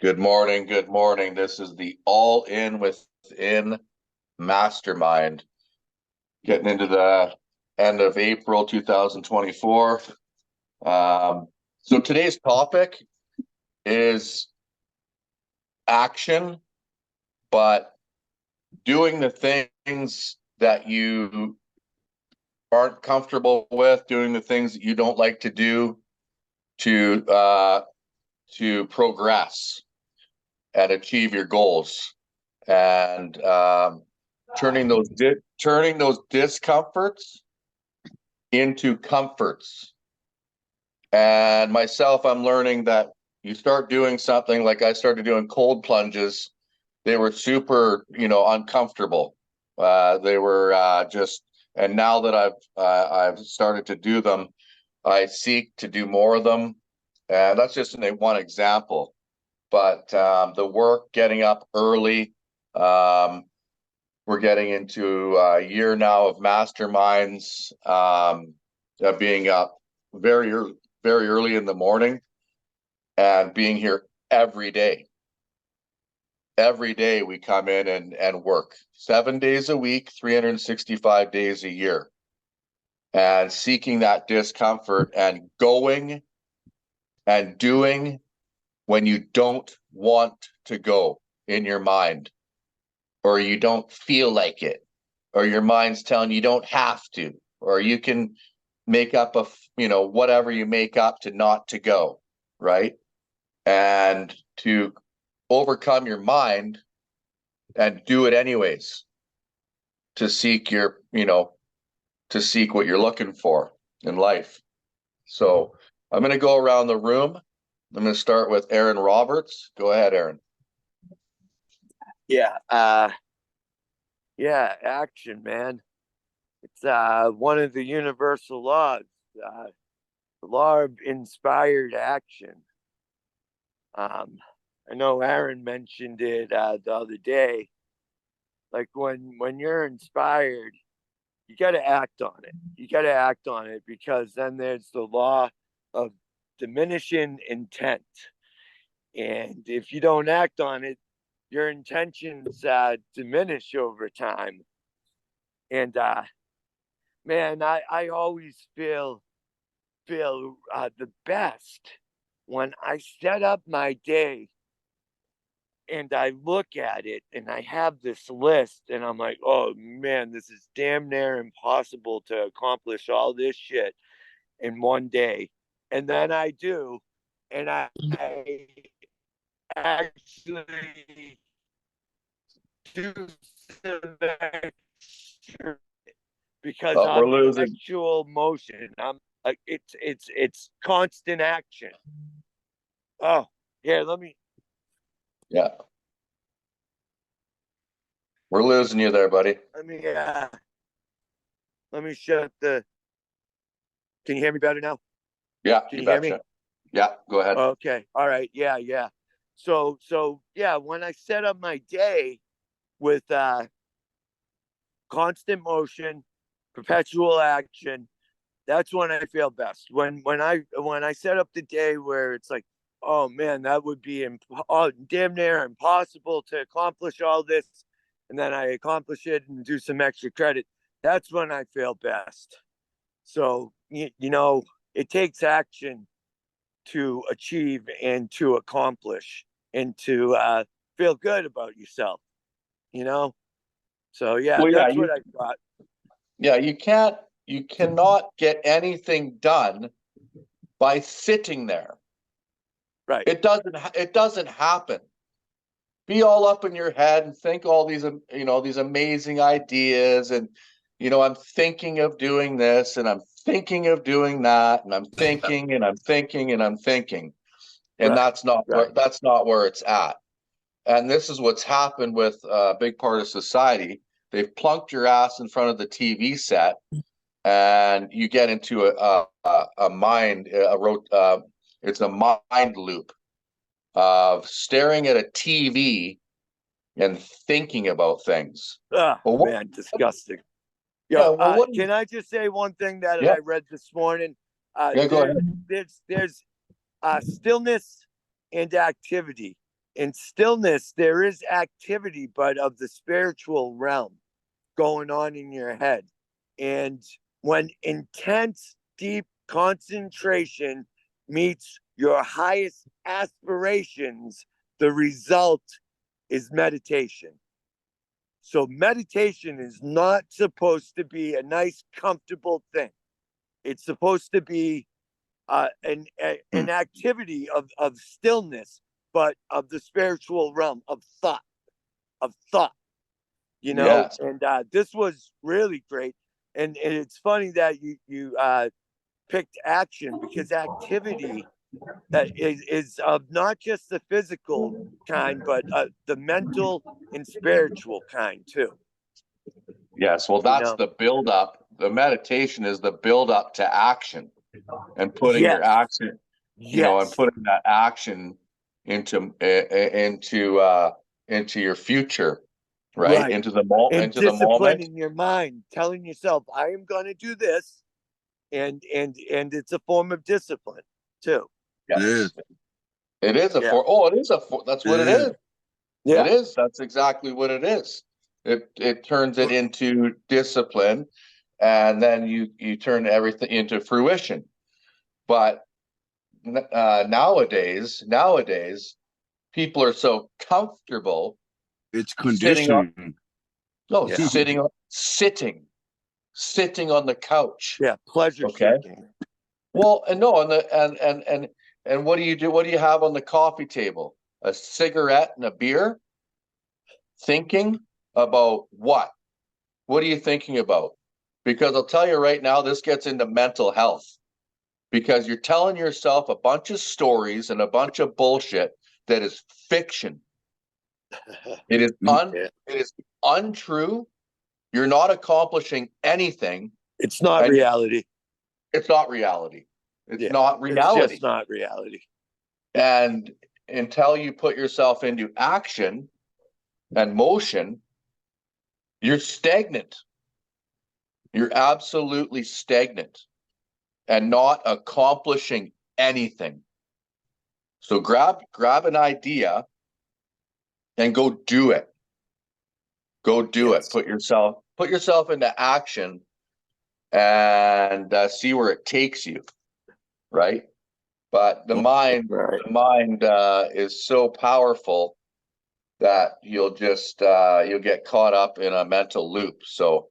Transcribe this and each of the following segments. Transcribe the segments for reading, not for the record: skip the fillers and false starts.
Good morning. Good morning. This is the All In Within Mastermind. Getting into the end of April 2024. So today's topic is action, but doing the things that you aren't comfortable with, doing the things that you don't like to do to progress and achieve your goals. And turning those discomforts into comforts. And myself, I'm learning that you start doing something like I started doing cold plunges. They were super, uncomfortable. They were just, and now that I've started to do them, I seek to do more of them. And that's just one example. But the work, getting up early, we're getting into a year now of masterminds, being up very early in the morning and being here every day. Every day we come in and work 7 days a week, 365 days a year, and seeking that discomfort and going and doing when you don't want to go in your mind, or you don't feel like it, or your mind's telling you don't have to, or you can make up whatever you make up to not to go, right? And to overcome your mind and do it anyways, to seek to seek what you're looking for in life. So I'm going to go around the room. I'm going to start with Aaron Roberts. Go ahead, Aaron. Yeah, action, man. It's one of the universal laws, the law of inspired action. I know Aaron mentioned it the other day. Like when you're inspired, you got to act on it. You got to act on it because then there's the law of diminishing intent. And if you don't act on it, your intentions diminish over time. And man, I always feel the best when I set up my day and I look at it and I have this list and I'm like, oh man, this is damn near impossible to accomplish all this shit in one day. And then I do, and I actually do some extra because Oh, we're I'm losing. actual motion. I'm like it's constant action. Oh, here, let me. Yeah, we're losing you there, buddy. Let me let me shut the. Can you hear me better now? Yeah, Can you you hear me? betcha. Yeah, go ahead. Okay. All right. Yeah. So yeah, when I set up my day with constant motion, perpetual action, that's when I feel best. When I set up the day where it's like, oh man, that would be damn near impossible to accomplish all this, and then I accomplish it and do some extra credit. That's when I feel best. So it takes action to achieve and to accomplish and to feel good about yourself. You know. So yeah, Well, yeah, that's what I thought. you cannot get anything done by sitting there. Right. It doesn't happen. Be all up in your head and think all these amazing ideas, and I'm thinking of doing this and I'm thinking of doing that, and I'm thinking and I'm thinking and I'm thinking, and Right. that's not where it's at. And this is what's happened with a big part of society. They've plunked your ass in front of the TV set, and you get into a mind it's a mind loop of staring at a TV and thinking about things. Oh Well, man, disgusting. yeah, Yo, well, can I just say one thing that yeah, I read this morning? yeah, go There, ahead. there's stillness and activity. in stillness, there is activity, but of the spiritual realm going on in your head. And when intense, deep concentration meets your highest aspirations, the result is meditation. So, meditation is not supposed to be a nice, comfortable thing. It's supposed to be an activity of stillness, but of the spiritual realm of thought, Yes. and this was really great. And it's funny that you picked action, because activity is of not just the physical kind, but the mental and spiritual kind too. Yes. Well, You that's know, the build up. The meditation is the build up to action and putting your yes, action, and yes, putting that action into into your future, right? right. And Into the moment. disciplining your mind, telling yourself, "I am going to do this," and it's a form of discipline too. It is. Yes. It is a Yeah, for. Oh, it is a for. That's It what it is. is. It yeah, is. That's exactly what it is. It turns it into discipline, and then you turn everything into fruition. But nowadays, people are so comfortable It's sitting on conditioning. no yeah, sitting on the couch. yeah. Pleasure Okay. seeking. Well, and no, and what do you do? What do you have on the coffee table? A cigarette and a beer? Thinking about what? What are you thinking about? Because I'll tell you right now, this gets into mental health, because you're telling yourself a bunch of stories and a bunch of bullshit that is fiction. It is Yeah. it is untrue. You're not accomplishing anything, It's not and reality. it's not reality. It's Yeah, not it's reality. just not reality. And until you put yourself into action and motion, you're stagnant. You're absolutely stagnant and not accomplishing anything. So grab an idea and go do it. Go do it. Yes, Put yourself into action and see where it takes you, right? But the mind, right. the mind is so powerful that you'll get caught up in a mental loop. So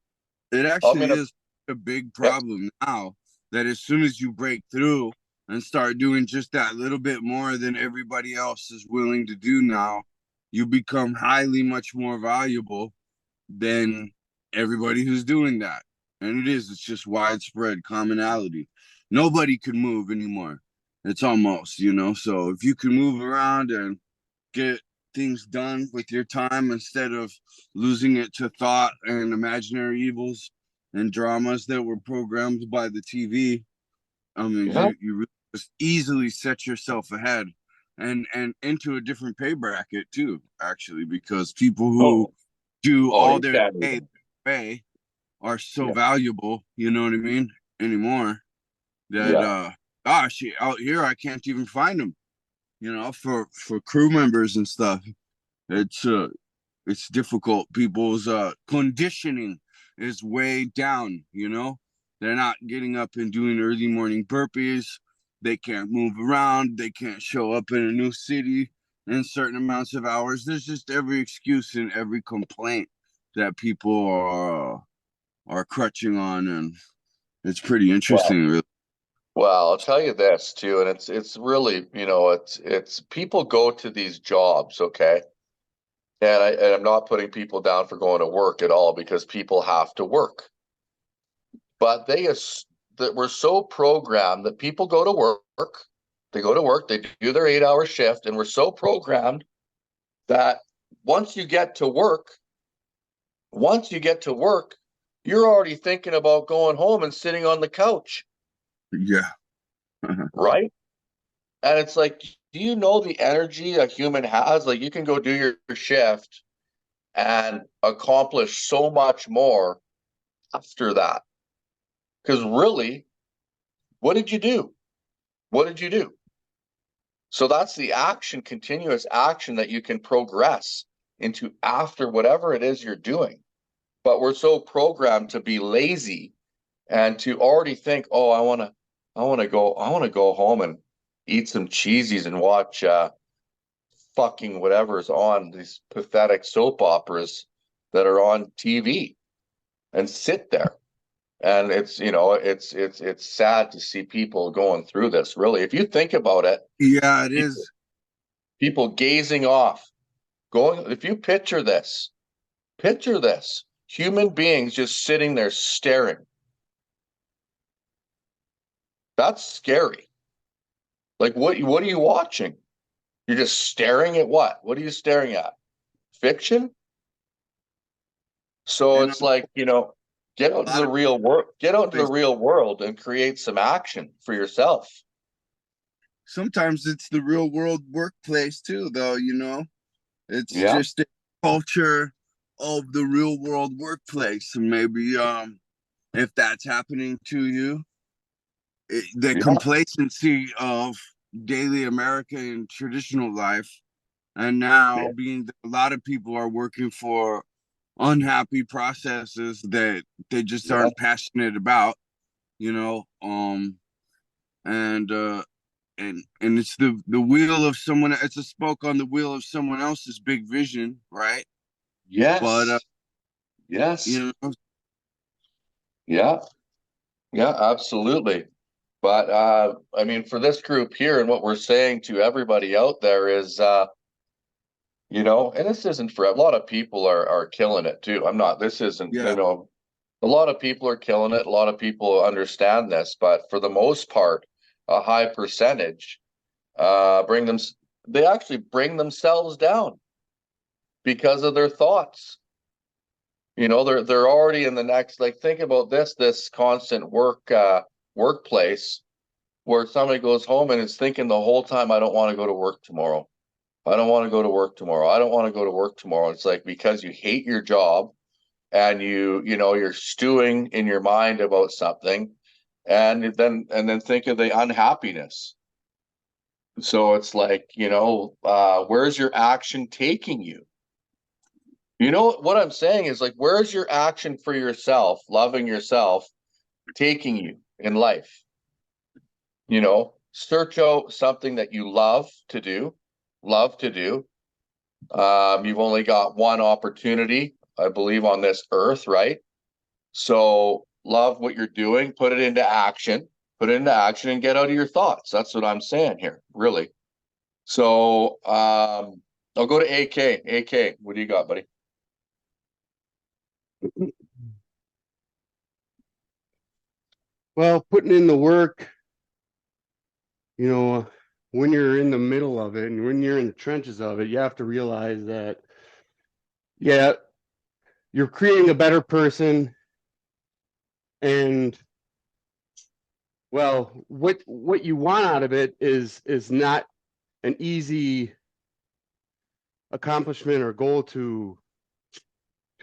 It I'm actually gonna, is a big yep, problem now that as soon as you break through and start doing just that little bit more than everybody else is willing to do now, you become highly much more valuable than everybody who's doing that. And it's just widespread commonality. Nobody can move anymore. It's almost, so if you can move around and get things done with your time instead of losing it to thought and imaginary evils and dramas that were programmed by the TV. I mean, yep. you really just easily set yourself ahead and into a different pay bracket too, actually, because people who Oh, do oh, all you their can't day even. pay are so Yeah, valuable, you know what I mean, anymore that yeah. gosh, out here I can't even find them, for crew members and stuff. It's it's difficult. People's conditioning is way down, They're not getting up and doing early morning burpees. They can't move around. They can't show up in a new city in certain amounts of hours. There's just every excuse and every complaint that people are crutching on, and it's pretty Well, interesting, really. well, I'll tell you this too, and it's really, it's people go to these jobs, okay? And I'm not putting people down for going to work at all, because people have to work. But that we're so programmed that people go to work, they do their 8 hour shift, and we're so programmed that once you get to work, once you get to work, you're already thinking about going home and sitting on the couch, Yeah. right? And it's like, do you know the energy a human has? Like, you can go do your shift and accomplish so much more after that. Because really, what did you do? What did you do? So that's the action, continuous action that you can progress into after whatever it is you're doing. But we're so programmed to be lazy and to already think, oh, I want to go home and eat some cheesies and watch fucking whatever's on these pathetic soap operas that are on TV and sit there. And it's, you know, it's sad to see people going through this, really. If you think about it, Yeah, it is. people gazing off, going, if you picture this, human beings just sitting there staring. That's scary. Like, what are you watching? You're just staring at what? What are you staring at? Fiction? So And it's like, you know, get out into the real world, and create some action for yourself. sometimes it's the real world workplace too, though, you know. It's Yeah. just a culture of the real world workplace. And maybe if that's happening to you, the Yeah. complacency of daily American traditional life, and now Yeah. being that a lot of people are working for unhappy processes that they just Yeah. aren't passionate about, you know. And it's the wheel of someone, it's a spoke on the wheel of someone else's big vision, right? Yes. But yes. you know, Yeah. Yeah, absolutely. But I mean, for this group here, and what we're saying to everybody out there is, you know, and this isn't for a lot of people are killing it too. I'm not, this isn't, yeah, you know, a lot of people are killing it. A lot of people understand this, but for the most part, a high percentage they actually bring themselves down because of their thoughts. You know, they're already in the next, like, think about this constant workplace where somebody goes home and is thinking the whole time, I don't want to go to work tomorrow. I don't want to go to work tomorrow. I don't want to go to work tomorrow. It's like, because you hate your job and you know, you're stewing in your mind about something, and then think of the unhappiness. So it's like, you know, where's your action taking you? You know what I'm saying is, like, where's your action for yourself, loving yourself, taking you in life? You know, search out something that you love to do. You've only got one opportunity, I believe, on this earth, right? So love what you're doing, put it into action, and get out of your thoughts. That's what I'm saying here, really. So I'll go to AK. AK, what do you got, buddy? Well, putting in the work, you know, when you're in the middle of it and when you're in the trenches of it, you have to realize that, yeah, you're creating a better person. And well, what you want out of it is not an easy accomplishment or goal to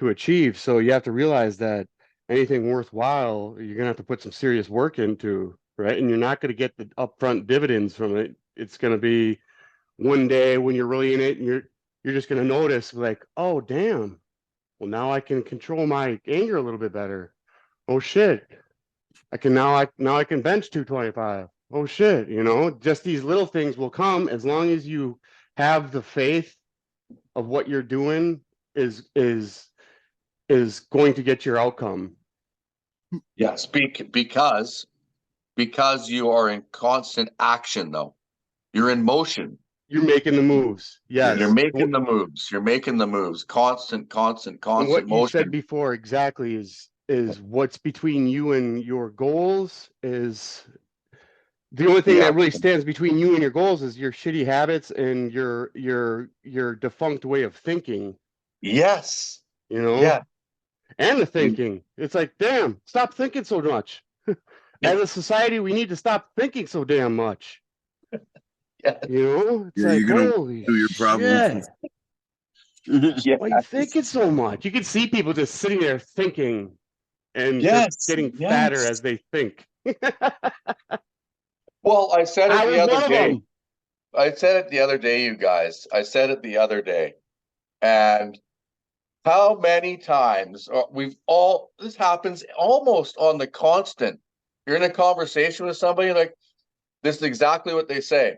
achieve. So you have to realize that anything worthwhile, you're gonna have to put some serious work into, right? And you're not gonna get the upfront dividends from it. It's gonna be one day when you're really in it, and you're just gonna notice, like, oh damn, well now I can control my anger a little bit better. Oh shit, now I can bench 225. Oh shit, you know, just these little things will come as long as you have the faith of what you're doing is going to get your outcome. Yes, because you are in constant action, though. You're in motion. You're making the moves. Yes. You're making the moves. You're making the moves. Constant And what you said motion. before exactly is what's between you and your goals is the only thing Yeah. that really stands between you and your goals is your shitty habits and your defunct way of thinking, Yes. you know? Yeah. And the thinking. It's like, damn, stop thinking so much. As a society, we need to stop thinking so damn much. Yeah. You know? It's yeah, like, you're gonna holy do your problems. shit. Yeah. Why are you thinking so much? You can see people just sitting there thinking and Yes, just getting yes. fatter as they think. Well, I said I it the was other one of day. them. I said it the other day, you guys. I said it the other day. And how many times this happens almost on the constant. You're in a conversation with somebody like this is exactly what they say.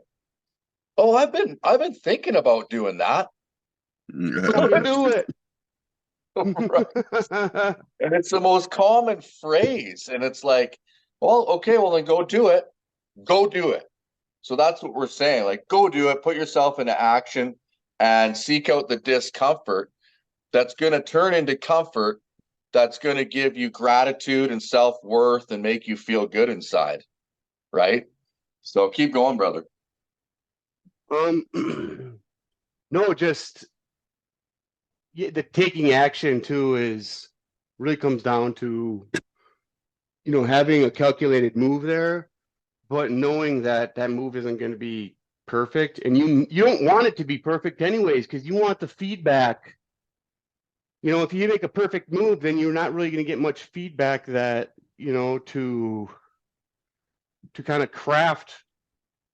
Oh, I've been thinking about doing that. Don't do it. Right. And it's the most common phrase. And it's like, well, okay, well then go do it. Go do it. So that's what we're saying. Like, go do it, put yourself into action and seek out the discomfort that's going to turn into comfort, that's going to give you gratitude and self-worth and make you feel good inside. Right? So keep going, brother. No, just the taking action too is really comes down to, you know, having a calculated move there, but knowing that that move isn't going to be perfect, and you don't want it to be perfect anyways, because you want the feedback. You know, if you make a perfect move, then you're not really going to get much feedback that, you know, to kind of craft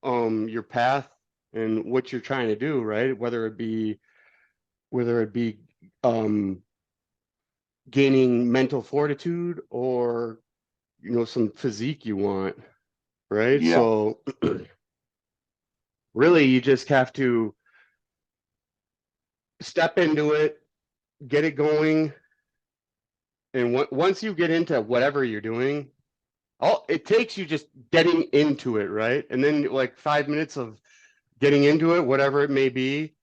your path and what you're trying to do, right? Whether it be gaining mental fortitude or, you know, some physique you want, right? Yeah. So really you just have to step into it, get it going, and once you get into whatever you're doing, it takes you just getting into it, right? And then like 5 minutes of getting into it, whatever it may be,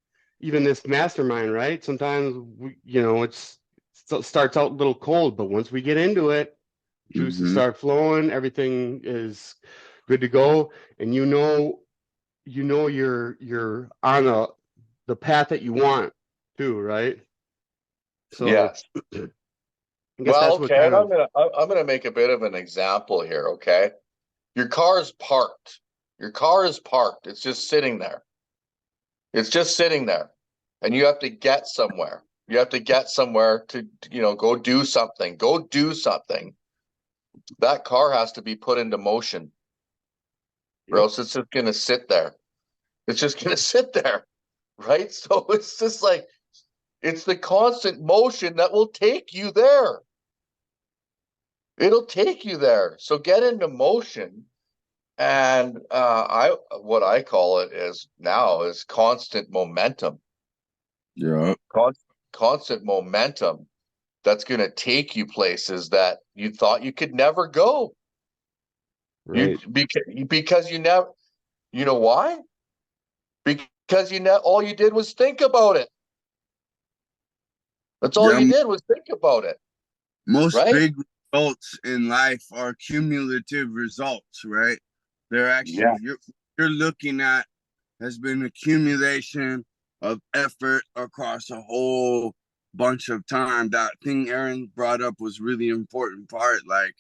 even this mastermind, right? Sometimes you know, it starts out a little cold, but once we get into it, juices start flowing, everything is good to go, and you know you're on the path that you want to, right? So Yes. I guess Well, that's what okay. kind of I'm gonna make a bit of an example here. Okay, your car is parked. Your car is parked. It's just sitting there. It's just sitting there, and you have to get somewhere. You have to get somewhere to, you know, go do something. Go do something. That car has to be put into motion, or Yep. else it's just gonna sit there. It's just gonna sit there, right? So it's just like it's the constant motion that will take you there. It'll take you there. So get into motion. And what I call it is now is constant momentum. Yeah. Constant momentum that's going to take you places that you thought you could never go. right. Because you never, you know why? Because all you did was think about it. That's all you did was think about it. Most right? big results in life are cumulative results, right? They're actually you're looking at has been accumulation of effort across a whole bunch of time. That thing Aaron brought up was really important part, like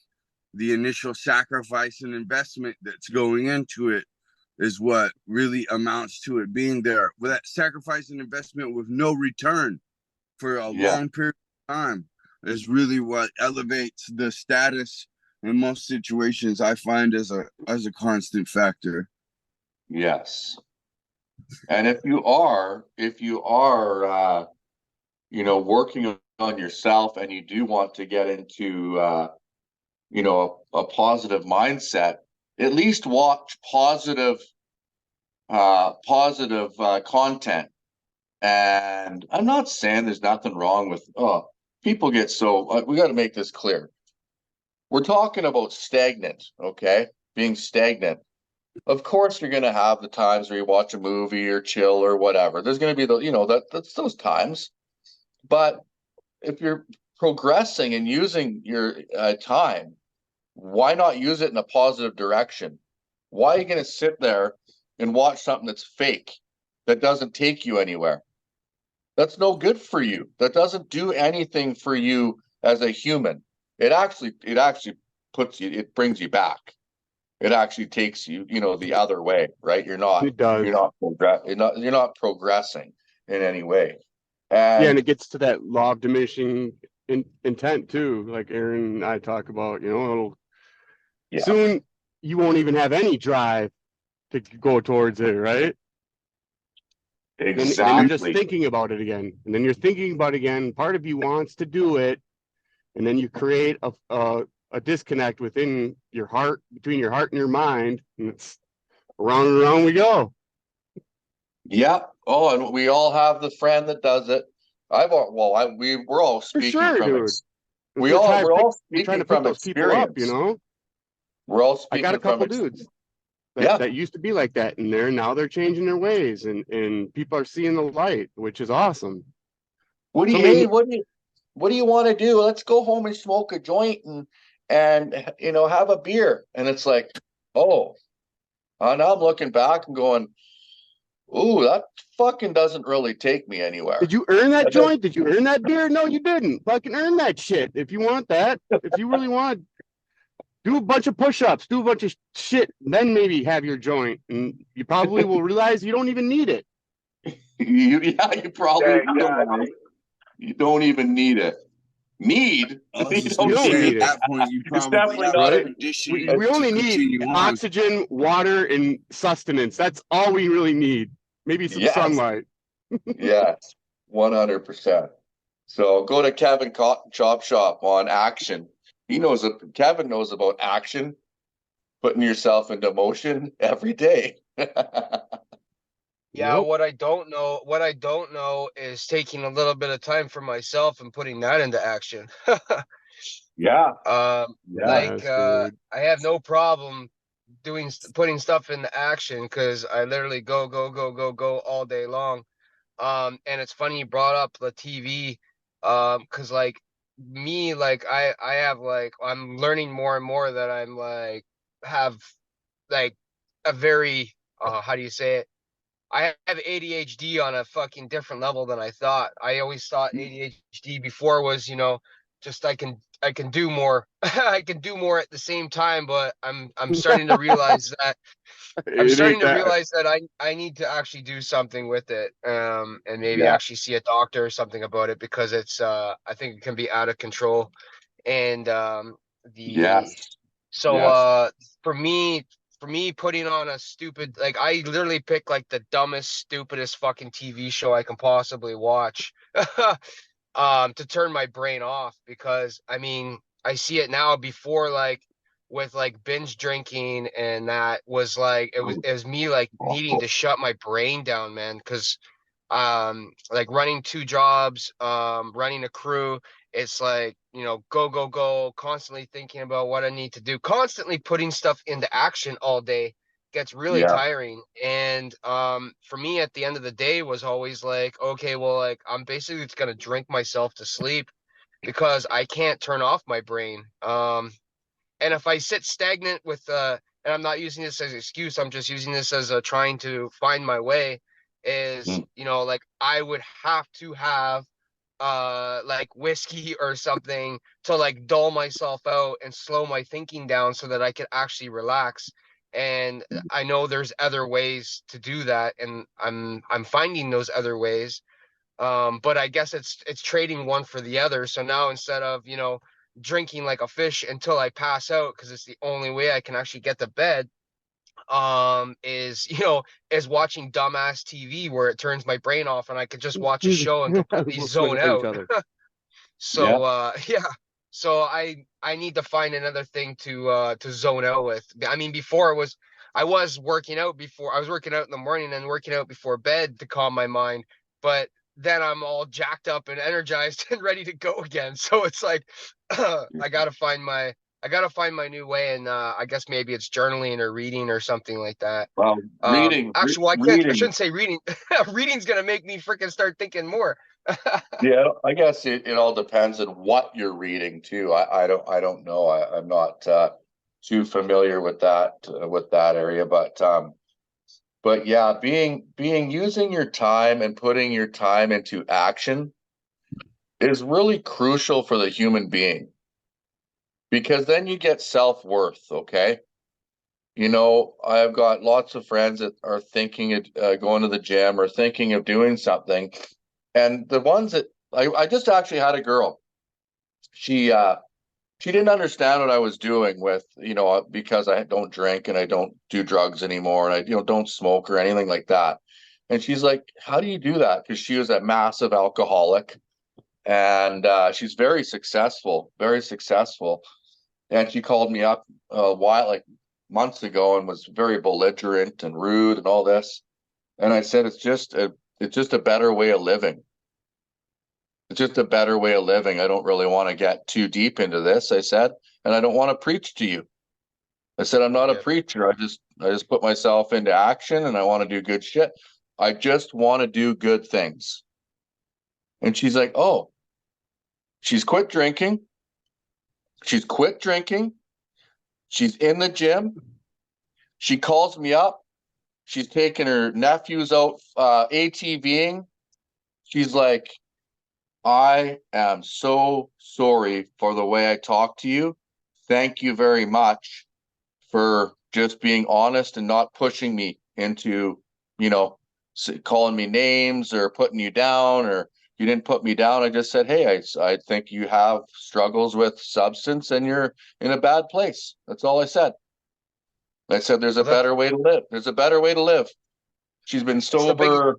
the initial sacrifice and investment that's going into it is what really amounts to it being there. With that sacrifice and investment with no return for a long period of time is really what elevates the status in most situations. I find as a constant factor. Yes. And if you are you know, working on yourself and you do want to get into you know, a positive mindset, at least watch positive content. And I'm not saying there's nothing wrong with people get so we got to make this clear. We're talking about stagnant, okay? Being stagnant. Of course, you're going to have the times where you watch a movie or chill or whatever. There's going to be you know, that's those times. But if you're progressing and using your time, why not use it in a positive direction? Why are you going to sit there and watch something that's fake, that doesn't take you anywhere? That's no good for you. That doesn't do anything for you as a human. It actually it brings you back. It actually takes you, you know, the other way, right? It does. You're not progressing in any way. Yeah, and And it gets to that law of diminishing intent too, like Aaron and I talk about. You know, soon you won't even have any drive to go towards it, right? then you're just Exactly. thinking about it again, and then you're thinking about it again. Part of you wants to do it, and then you create a disconnect within your heart, between your heart and your mind, and it's around and around we go. Yeah. Oh, and we all have the friend that does it. We're all For speaking sure, from dude. And we're all we're trying speaking to pick from those people up, you experience. know. We're all I got a speaking from couple dudes yeah. that used to be like that, and they're changing their ways, and people are seeing the light, which is awesome. What do you, Somebody, hey, what do you want to do? Let's go home and smoke a joint and have a beer. And it's like, oh, now I'm looking back and going, ooh, that fucking doesn't really take me anywhere. did you earn that That does- joint? Did you earn that beer? No, you didn't. Fucking earn that shit. If you want that, if you really want, do a bunch of push-ups, do a bunch of shit, then maybe have your joint, and you probably will realize you don't even need it. you probably Yeah, don't. You don't even need it. Need? I was You just don't gonna don't say need at it. that point you It's probably definitely have not a right? it. condition We to only need continue on. oxygen, water, and sustenance. That's all we really need. Maybe some Yes. sunlight. Yes. 100%. So go to Kevin Cotton Chop Shop on action. Kevin knows about action, putting yourself into motion every day. Yeah, Yep. what I don't know is taking a little bit of time for myself and putting that into action. Yeah. Like Yes, dude. I have no problem putting stuff into action because I literally go all day long. And it's funny you brought up the TV, because like me, like I have like I'm learning more and more that I'm like have like a very how do you say it? I have ADHD on a fucking different level than I thought. I always thought ADHD before was, just I can do more. I can do more at the same time, but I'm starting to realize that It ain't that. I need to actually do something with it, and maybe Yeah. actually see a doctor or something about it because it's I think it can be out of control. And the Yes. so Yes. for me putting on a stupid, like I literally pick like the dumbest, stupidest fucking TV show I can possibly watch to turn my brain off, because I mean I see it now. Before, like with like binge drinking, and that was like it was me like needing to shut my brain down, man, because like running 2 jobs, running a crew, it's like, go constantly thinking about what I need to do, constantly putting stuff into action all day gets really Yeah. tiring. And for me at the end of the day was always like, okay, well, like I'm basically just gonna drink myself to sleep because I can't turn off my brain. And if I sit stagnant with and I'm not using this as an excuse, I'm just using this as a trying to find my way, is, Mm. like I would have to have like whiskey or something to like dull myself out and slow my thinking down so that I could actually relax. And I know there's other ways to do that, and I'm finding those other ways. But I guess it's trading one for the other. So now instead of, drinking like a fish until I pass out because it's the only way I can actually get to bed, is is watching dumbass TV where it turns my brain off and I could just watch a show and completely We'll swing zone for each out. other. So yeah. So I need to find another thing to zone out with. I mean, before I was working out before. I was working out in the morning and working out before bed to calm my mind. But then I'm all jacked up and energized and ready to go again. So it's like I gotta find my new way, and I guess maybe it's journaling or reading or something like that. Well, Actually, well, I reading. shouldn't say reading. Reading's gonna make me freaking start thinking more. Yeah, I guess it all depends on what you're reading too. I don't know. I'm not too familiar with that area, but yeah, being using your time and putting your time into action is really crucial for the human being, because then you get self-worth, okay? I've got lots of friends that are thinking of going to the gym or thinking of doing something. And the ones that I just actually had a girl. She didn't understand what I was doing with, because I don't drink and I don't do drugs anymore and I, don't smoke or anything like that. And she's like, how do you do that? Because she was a massive alcoholic, and she's very successful, very successful. And she called me up a while, like months ago, and was very belligerent and rude and all this. And I said, it's just a better way of living. It's just a better way of living. I don't really want to get too deep into this, I said, and I don't want to preach to you. I said, I'm not a Yeah. preacher. I just put myself into action, and I want to do good shit. I just want to do good things. And she's like, oh, she's quit drinking. She's quit drinking. She's in the gym. She calls me up. She's taking her nephews out ATVing. She's like, I am so sorry for the way I talk to you. Thank you very much for just being honest and not pushing me into, you know, calling me names or putting you down, or you didn't put me down. I just said, hey, I think you have struggles with substance and you're in a bad place. That's all I said. I said, there's a Well, that- better way to live. There's a better way to live. She's been It's the big- sober.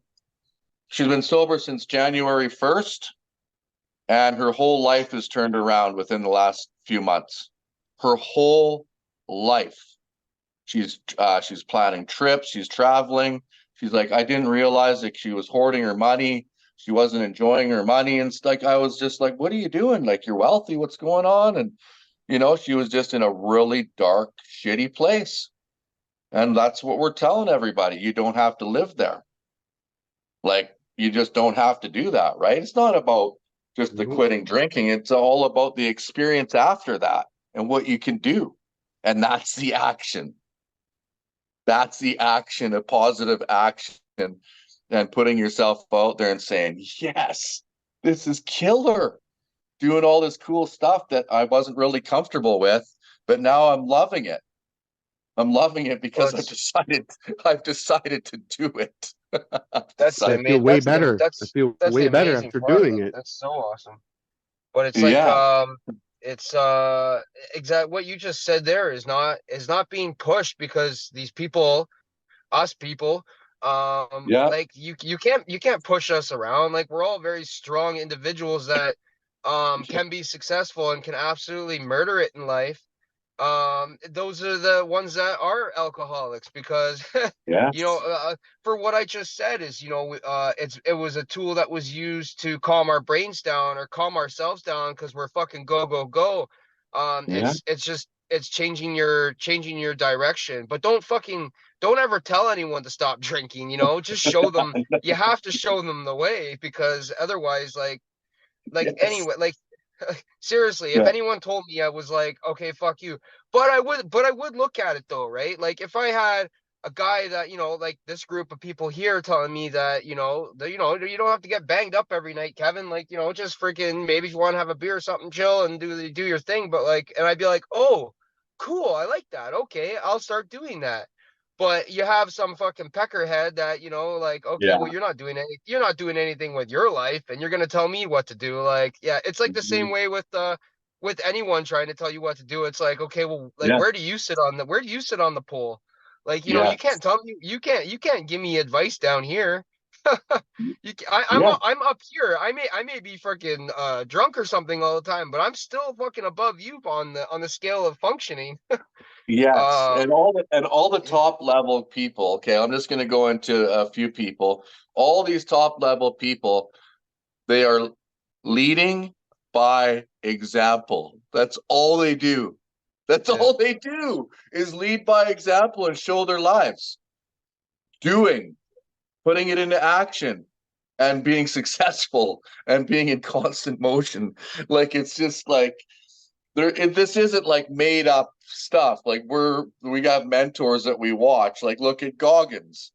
She's been sober since January 1st, and her whole life has turned around within the last few months. Her whole life. She's planning trips, she's traveling. She's like, I didn't realize that she was hoarding her money. She wasn't enjoying her money. And it's like, I was just like, what are you doing? Like, you're wealthy, what's going on? And she was just in a really dark, shitty place. And that's what we're telling everybody. You don't have to live there. Like, you just don't have to do that, right? It's not about just the quitting drinking. It's all about the experience after that and what you can do. And that's the action. That's the action, a positive action, and putting yourself out there and saying, yes, this is killer. Doing all this cool stuff that I wasn't really comfortable with, but now I'm loving it. I'm loving it because Well, I've decided to do it. That's I the feel ama- way that's the better. I that's feel that's way the better amazing after part of doing it. it. That's so awesome. But it's like Yeah. it's exact what you just said there is not being pushed, because these people, us people, Yeah. like you can't push us around. Like, we're all very strong individuals that can be successful and can absolutely murder it in life. Those are the ones that are alcoholics, because Yeah. for what I just said is, it was a tool that was used to calm our brains down or calm ourselves down, because we're fucking go go go. Yeah. It's changing your direction. But don't ever tell anyone to stop drinking. Just show them. You have to show them the way, because otherwise, Yes. anyway, seriously, if Yeah. anyone told me, I was like, okay, fuck you. But I would look at it though, right? Like, if I had a guy that, like this group of people here telling me that, you don't have to get banged up every night, Kevin. Like, just freaking, maybe if you want to have a beer or something, chill and do your thing. But like, and I'd be like, oh, cool, I like that. Okay, I'll start doing that. But you have some fucking peckerhead that, like, okay, Yeah. well, you're not doing anything with your life, and you're gonna tell me what to do. Like, yeah, it's like the same way with anyone trying to tell you what to do. It's like, okay, well, like, Yeah. where do you sit on the pole? Like, Yeah. you can't tell me, you can't give me advice down here. Yeah. I'm up here. I may be freaking drunk or something all the time, but I'm still fucking above you on the scale of functioning. Yes, Um, and all the top level people. Okay, I'm just going to go into a few people. All these top level people, they are leading by example. That's all they do. That's Yeah. all they do is lead by example and show their lives. Doing, putting it into action, and being successful and being in constant motion. Like, it's just like this isn't like made up stuff. Like, we got mentors that we watch. Like, look at Goggins.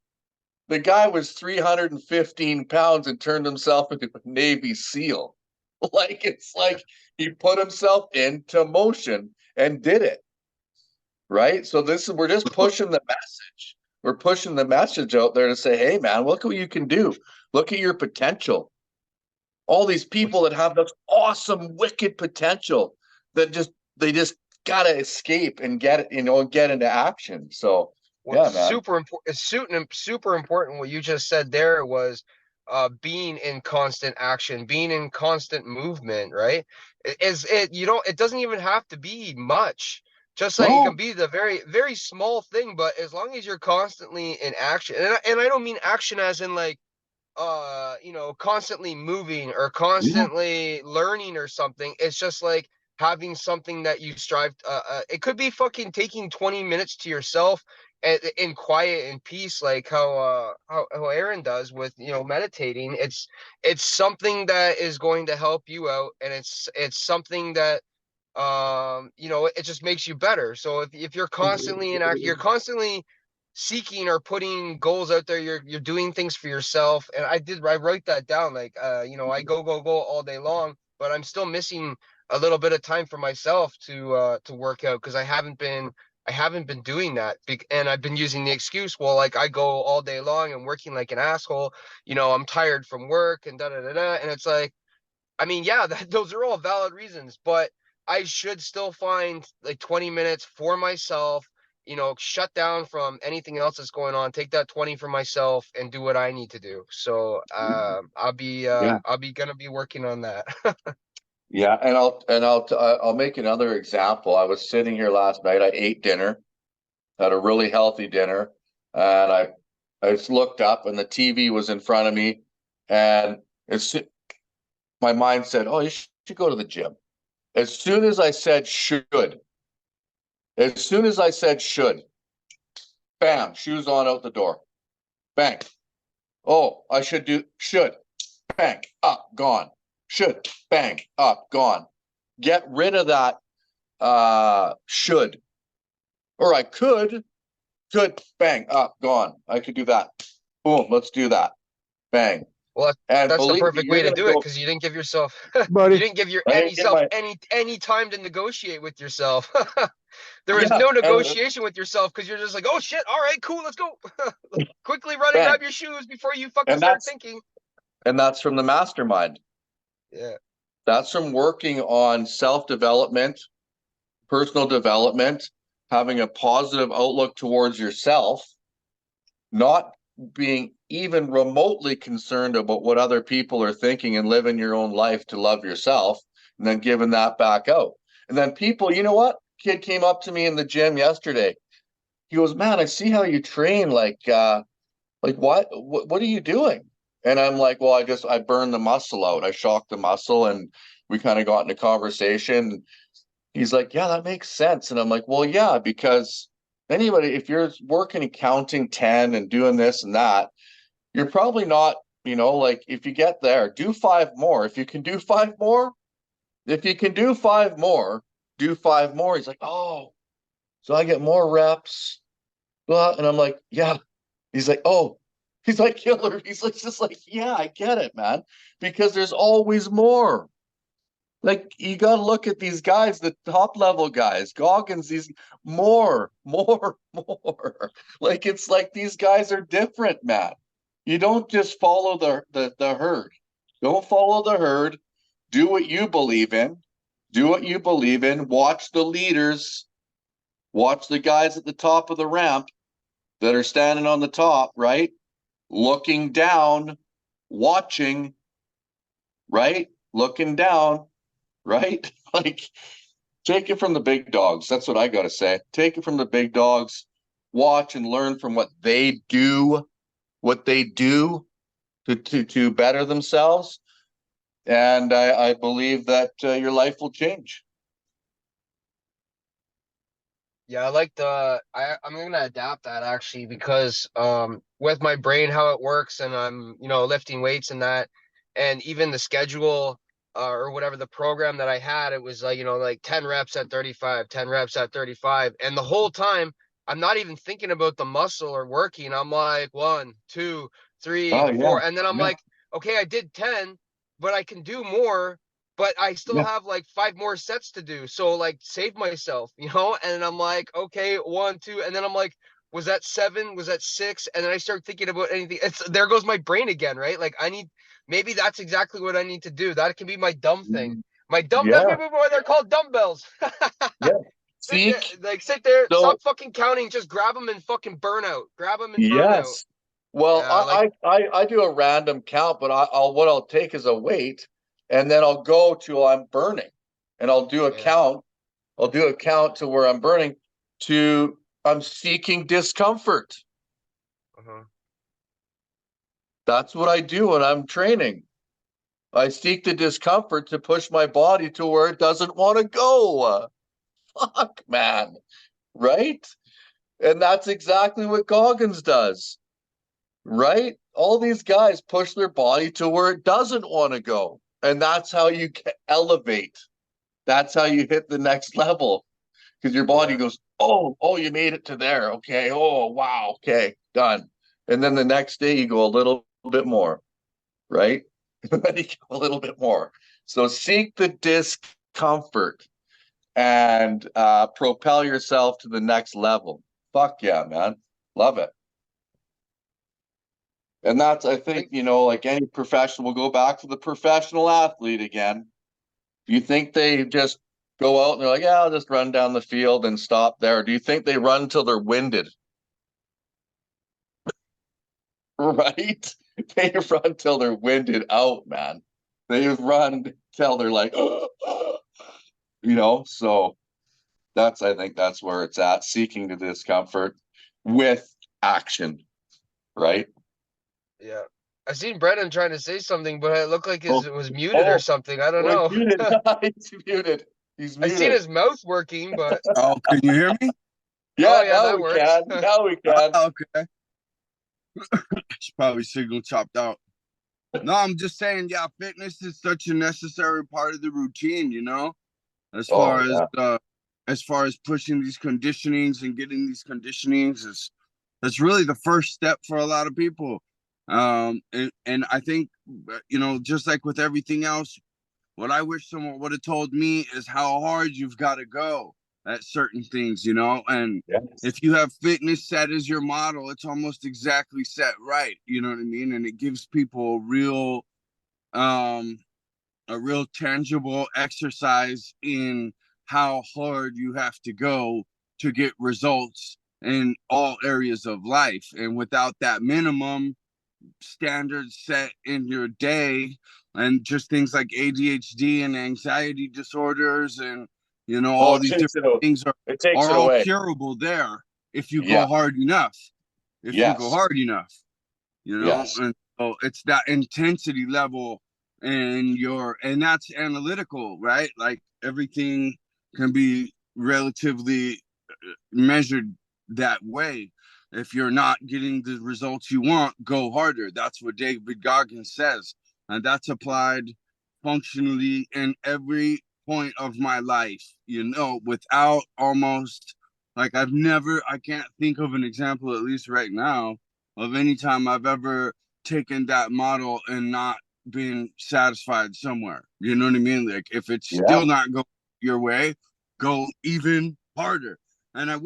The guy was 315 pounds and turned himself into a Navy SEAL. Like, it's like he put himself into motion and did it. Right. So we're just pushing the message. We're pushing the message out there to say, hey man, look what you can do. Look at your potential. All these people that have this awesome, wicked potential that they just gotta escape and get into action. So What's man. super important, super important. What you just said there was, being in constant action, being in constant movement, right? Is it, you don't, it doesn't even have to be much. Just like it can No, be the very, very small thing, but as long as you're constantly in action, and I don't mean action as in like, constantly moving or yeah, constantly learning or something. It's just like having something that you strive, it could be fucking taking 20 minutes to yourself in quiet and peace, like how Aaron does with, meditating. It's something that is going to help you out, and it's something that, it just makes you better. So if you're constantly you're constantly seeking or putting goals out there, you're doing things for yourself. And I write that down, like, I go all day long, but I'm still missing a little bit of time for myself to work out, because I haven't been doing that. And I've been using the excuse, well, like, I go all day long and working like an asshole, I'm tired from work and da da da da. And it's like, I mean, yeah, those are all valid reasons, but I should still find like 20 minutes for myself, shut down from anything else that's going on, take that 20 for myself and do what I need to do. So, yeah, I'll be gonna be working on that. yeah. And I'll make another example. I was sitting here last night. I ate dinner, had a really healthy dinner, and I just looked up, and the TV was in front of me, and it's my mind said, "Oh, you should go to the gym." As soon as I said should, as soon as I said should, bam, shoes on out the door. Bang. Oh, I should. Bang, up, gone. Should, bang, up, gone. Get rid of that should. Or I could, bang, up, gone. I could do that. Boom, let's do that. Bang. Well, And that's the believe me, perfect you're way to gonna do it, go. because you didn't give yourself you Buddy, didn't give your I any didn't get self my any time to negotiate with yourself. There was yeah, no and negotiation with yourself, because you're just like, oh shit, all right, cool, let's go. Quickly run and bang. grab your shoes before you fucking And start that's thinking. and that's from the mastermind. Yeah. That's from working on self-development, personal development, having a positive outlook towards yourself, not being even remotely concerned about what other people are thinking, and living your own life to love yourself, and then giving that back out. And then people, you know what? Kid came up to me in the gym yesterday. He goes, "Man, I see how you train. Like what are you doing?" And I'm like, "Well, I burn the muscle out. I shock the muscle." And we kind of got in a conversation. He's like, "Yeah, that makes sense." And I'm like, "Well, yeah, because anybody, if you're working and counting 10 and doing this and that, you're probably not, like, if you get there, do five more. If you can do five more, if you can do five more, do five more." He's like, "Oh, so I get more reps." Blah. And I'm like, "Yeah." He's like, "Oh," he's like, "Killer." He's like, just like, "Yeah, I get it, man." Because there's always more. Like, you got to look at these guys, the top level guys, Goggins, these more, more. Like, it's like these guys are different, man. You don't just follow the herd. Don't follow the herd. Do what you believe in. Do what you believe in. Watch the leaders. Watch the guys at the top of the ramp that are standing on the top, right? Looking down, watching, right? Looking down, right? Like, take it from the big dogs. That's what I got to say. Take it from the big dogs. Watch and learn from what they do to better themselves. And I believe that your life will change. Yeah, I like I'm gonna adapt that, actually, because with my brain, how it works, and I'm, lifting weights and that, and even the schedule, or whatever the program that I had, it was like, like 10 reps at 35, 10 reps at 35. And the whole time I'm not even thinking about the muscle or working. I'm like, one, two, three, Oh, yeah. four. And then I'm Yeah. like, okay, I did 10, but I can do more, but I still Yeah. have like 5 more sets to do. So, like, save myself, and I'm like, okay, 1, 2. And then I'm like, was that 7? Was that 6? And then I start thinking about anything. There goes my brain again, right? Like, maybe that's exactly what I need to do. That can be my dumb thing. That's Yeah. maybe why they're called dumbbells. Yeah. Seek. Sit there, So stop fucking counting, just grab them and fucking burnout. Grab them and burnout. yes. Well, Yeah, like I do a random count, but what I'll take is a weight, and then I'll go till I'm burning, and I'll do a Yeah. count. I'll do a count to where I'm burning. I'm seeking discomfort. uh-huh. That's what I do when I'm training. I seek the discomfort to push my body to where it doesn't want to go. Fuck, man. Right? And that's exactly what Goggins does. Right? All these guys push their body to where it doesn't want to go. And that's how you elevate. That's how you hit the next level. Because your body Yeah. goes, oh, you made it to there. Okay. Oh, wow. Okay. Done. And then the next day you go a little bit more. Right? And then you go a little bit more. So seek the discomfort and propel yourself to the next level. Fuck yeah, man. Love it. And that's, I think, like any professional, we'll go back to the professional athlete again. Do you think they just go out and they're like, yeah, I'll just run down the field and stop there? Do you think they run till they're winded? Right? They run till they're winded out, man. They run till they're like, so I think that's where it's at, seeking the discomfort with action, right? Yeah. I seen Brennan trying to say something, but it looked like Oh, it was muted or something. I don't oh, know. he's muted. He's muted. He's I muted. seen his mouth working, but Oh, can you hear me? Yeah, yeah, now that we works. can. Now we can. Okay. It's probably signal chopped out. No, I'm just saying, yeah, fitness is such a necessary part of the routine, as far as pushing these conditionings and getting these conditionings that's really the first step for a lot of people. And I think, just like with everything else, what I wish someone would have told me is how hard you've got to go at certain things, and Yes. if you have fitness set as your model, it's almost exactly set right, you know what I mean? And it gives people a real tangible exercise in how hard you have to go to get results in all areas of life. And without that minimum standards set in your day, and just things like ADHD and anxiety disorders and all these different things It takes are it all away. curable there if you Yeah. go hard enough. If you go Yes. hard enough, Yes. and so it's that intensity level and that's analytical, right? Like everything can be relatively measured that way. If you're not getting the results you want, go harder. That's what David Goggins says. And that's applied functionally in every point of my life, without almost like I can't think of an example, at least right now, of any time I've ever taken that model and not been satisfied somewhere. You know what I mean? Like if it's still not going your way, go even harder. And I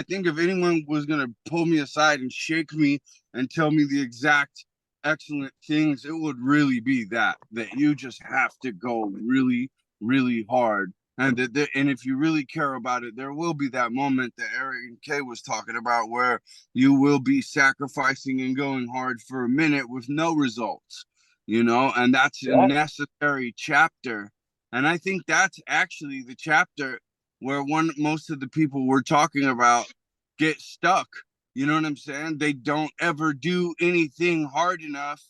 think if anyone was going to pull me aside and shake me and tell me the exact excellent things, it would really be that you just have to go really, really hard. And and if you really care about it, there will be that moment that Eric and Kay was talking about where you will be sacrificing and going hard for a minute with no results, and that's a necessary chapter. And I think that's actually the chapter where most of the people we're talking about get stuck. You know what I'm saying? They don't ever do anything hard enough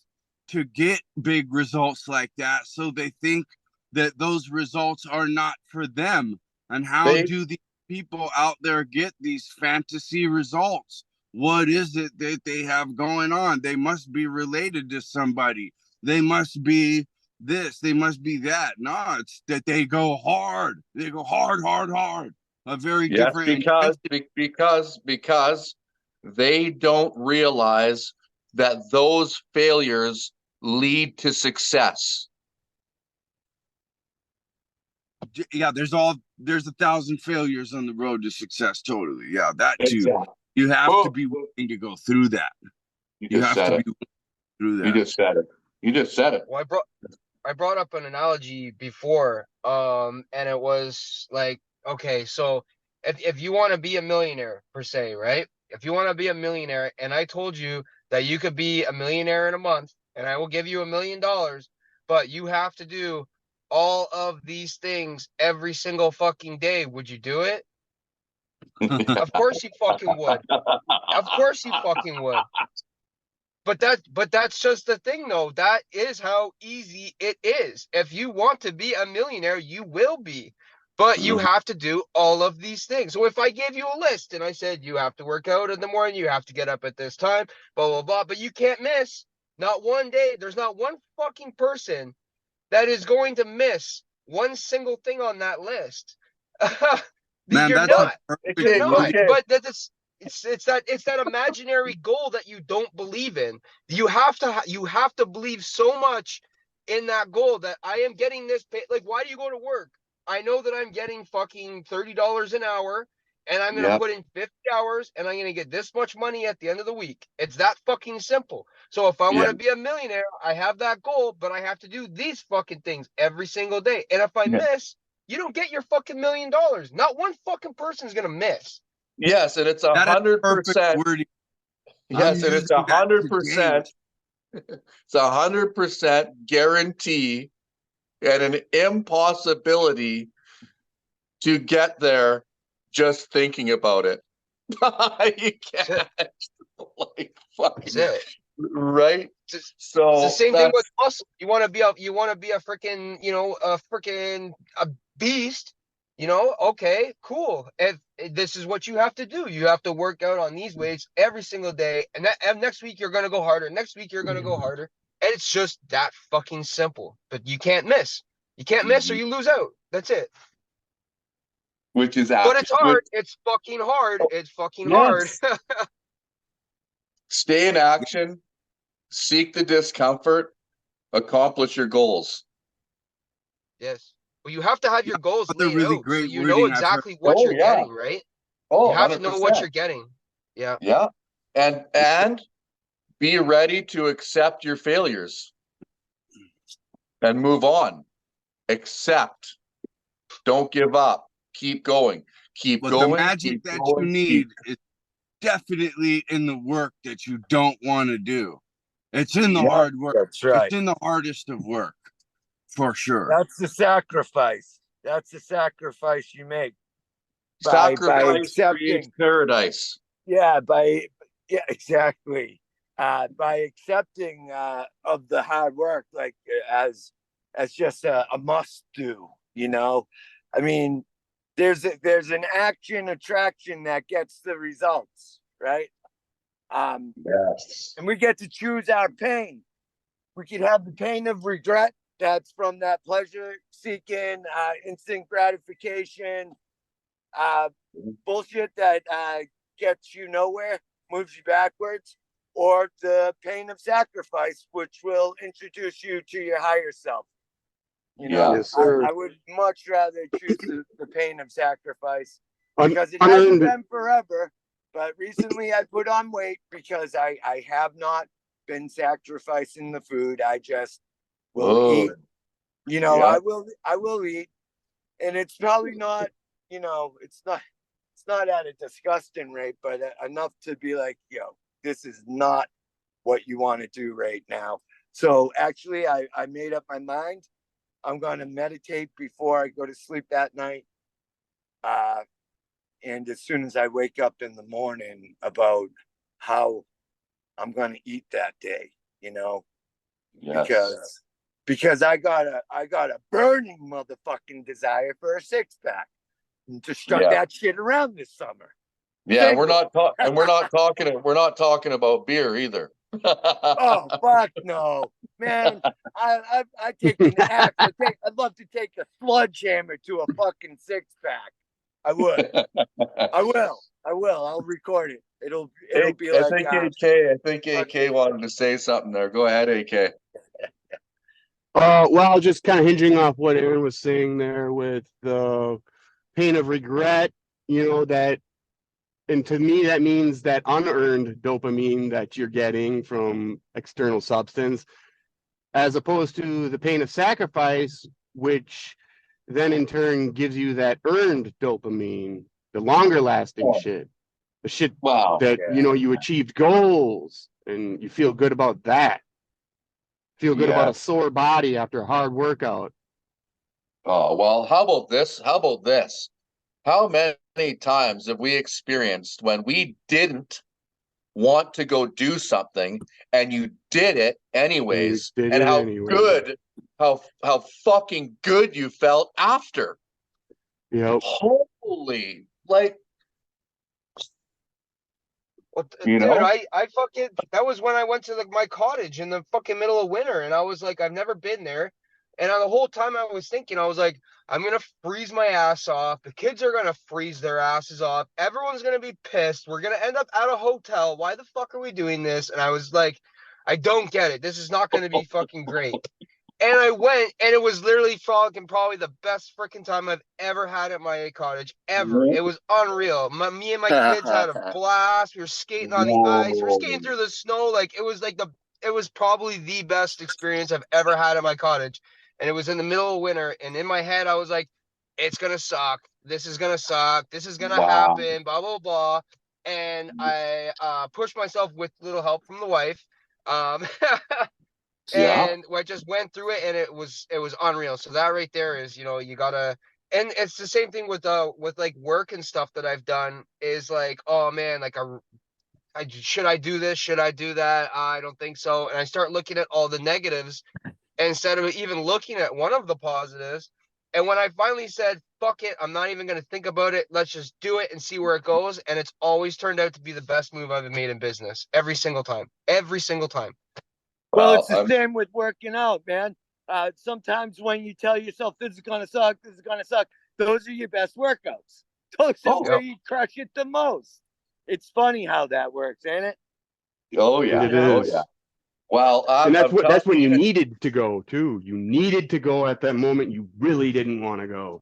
to get big results like that. So they think that those results are not for them. And how do the people out there get these fantasy results? What is it that they have going on? They must be related to somebody. They must be this, they must be that. No, it's that they go hard. They go hard, hard, hard. A very different because they don't realize that those failures lead to success. Yeah, there's 1,000 failures on the road to success. Totally. Yeah, that too. Exactly. You have to be willing to go through that. You have to be through that. You just said it. Well, I brought up an analogy before, and it was like, okay, so if you want to be a millionaire per se, right? If you want to be a millionaire, and I told you that you could be a millionaire in a month, and I will give you $1 million, but you have to do all of these things every single fucking day, would you do it? Of course you fucking would. Of course you fucking would. But that's just the thing though. That is how easy it is. If you want to be a millionaire, you will be. But you have to do all of these things. So if I gave you a list and I said you have to work out in the morning, you have to get up at this time, blah blah blah, but you can't miss not one day. There's not one fucking person that is going to miss one single thing on that list. Man, You're that's a not. perfect You're not. okay. But that's it's that imaginary goal that you don't believe in. You have to believe so much in that goal that I am getting this pay. Like, why do you go to work? I know that I'm getting fucking $30 an hour, and I'm gonna Yep. put in 50 hours, and I'm gonna get this much money at the end of the week. It's that fucking simple. So if I want Yeah. to be a millionaire, I have that goal, but I have to do these fucking things every single day. And if I Yeah. miss, you don't get your fucking $1 million. Not one fucking person's gonna miss. Yes, and it's That is 100%. perfect wording. Yes, and it's using that 100%. It's 100% guarantee and an impossibility to get there just thinking about it. You can't. Like, That's fucking, it. right? It's So the same thing that's with muscle. You want to be a freaking, a beast, okay, cool. If this is what you have to do, you have to work out on these weights every single day. And next week you're gonna go harder. Next week you're gonna go harder. And it's just that fucking simple. But you can't miss. You can't miss or you lose out. That's it. which is But it's which, hard. It's fucking hard. It's fucking hard. yes. Stay in action, seek the discomfort, accomplish your goals. Yes. Well, you have to have your goals That's a laid really out so great you know wording I've heard. exactly what Oh, you're yeah. getting, right? Oh, You have to know what 100%. you're getting. Yeah. Yeah. And be ready to accept your failures and move on. Accept. Don't give up. Keep going. Keep But going. the magic keep that going, you need is definitely in the work that you don't want to do. It's in the Yeah, hard work. That's right. It's in the hardest of work, for sure. That's the sacrifice. That's the sacrifice you make by sacrifice accepting. creates paradise. Yeah, exactly. By accepting of the hard work, like as just a must do. I mean, there's an action attraction that gets the results, right? Yes. And we get to choose our pain. We could have the pain of regret. That's from that pleasure seeking, instant gratification, bullshit that gets you nowhere, moves you backwards, or the pain of sacrifice, which will introduce you to your higher self. Yeah. Yes, sir. I would much rather choose the pain of sacrifice Un- because it hasn't unearned- been forever. But recently I put on weight because I have not been sacrificing the food. I just will Oh, eat. yeah. I will eat. And it's probably not, it's not at a disgusting rate, but enough to be like, this is not what you want to do right now. So actually I made up my mind. I'm going to meditate before I go to sleep that night. And as soon as I wake up in the morning about how I'm going to eat that day, Yes. because I got a burning motherfucking desire for a 6-pack and to strut Yeah. that shit around this summer. Yeah, we're not talking about beer either. Oh fuck no, man! I take an axe. I'd love to take a sledgehammer to a fucking 6-pack. I would. I will. I'll record it. It'll be I like think AK wanted to say something there. Go ahead, AK. Well, just kind of hinging off what Aaron was saying there with the pain of regret, that, and to me, that means that unearned dopamine that you're getting from external substance, as opposed to the pain of sacrifice, which then in turn gives you that earned dopamine, the longer lasting Oh. shit, the shit Wow. that, you know, you achieved goals and you feel good about that. Feel good about Yeah. a sore body after a hard workout. Oh, well, how about this? How about this? How many times have we experienced when we didn't want to go do something and you did it anyways, You did and it how anyway. good, how fucking good you felt after. Yep. Holy, like, What, you dude, know? I fucking, that was when I went to my cottage in the fucking middle of winter, and I was like, I've never been there. And the whole time I was thinking, I was like, I'm gonna freeze my ass off. The kids are gonna freeze their asses off. Everyone's gonna be pissed. We're gonna end up at a hotel. Why the fuck are we doing this? And I was like, I don't get it. This is not gonna be fucking great. And I went, and it was literally fucking probably the best freaking time I've ever had at my cottage ever. It was unreal. Me and my kids had a blast. We were skating on the ice. We were skating through the snow. Like it was probably the best experience I've ever had at my cottage. And it was in the middle of winter. And in my head, I was like, it's gonna suck. This is gonna suck. This is gonna Wow. happen. Blah blah blah. And I pushed myself with little help from the wife. Yeah. And I just went through it, and it was unreal. So that right there is, you gotta, and it's the same thing with like work and stuff that I've done is like, oh man, like should I do this? Should I do that? I don't think so. And I start looking at all the negatives instead of even looking at one of the positives. And when I finally said, fuck it, I'm not even going to think about it. Let's just do it and see where it goes. And it's always turned out to be the best move I've made in business every single time. Every single time. Well, Well, it's the same with working out, man. Sometimes when you tell yourself this is gonna suck, this is gonna suck, those are your best workouts. Those are Oh, where yep. you crush it the most. It's funny how that works, ain't it? oh yeah. It Oh is. yeah. Well, And I'm that's when telling you needed to go too. You needed to go at that moment you really didn't want to go.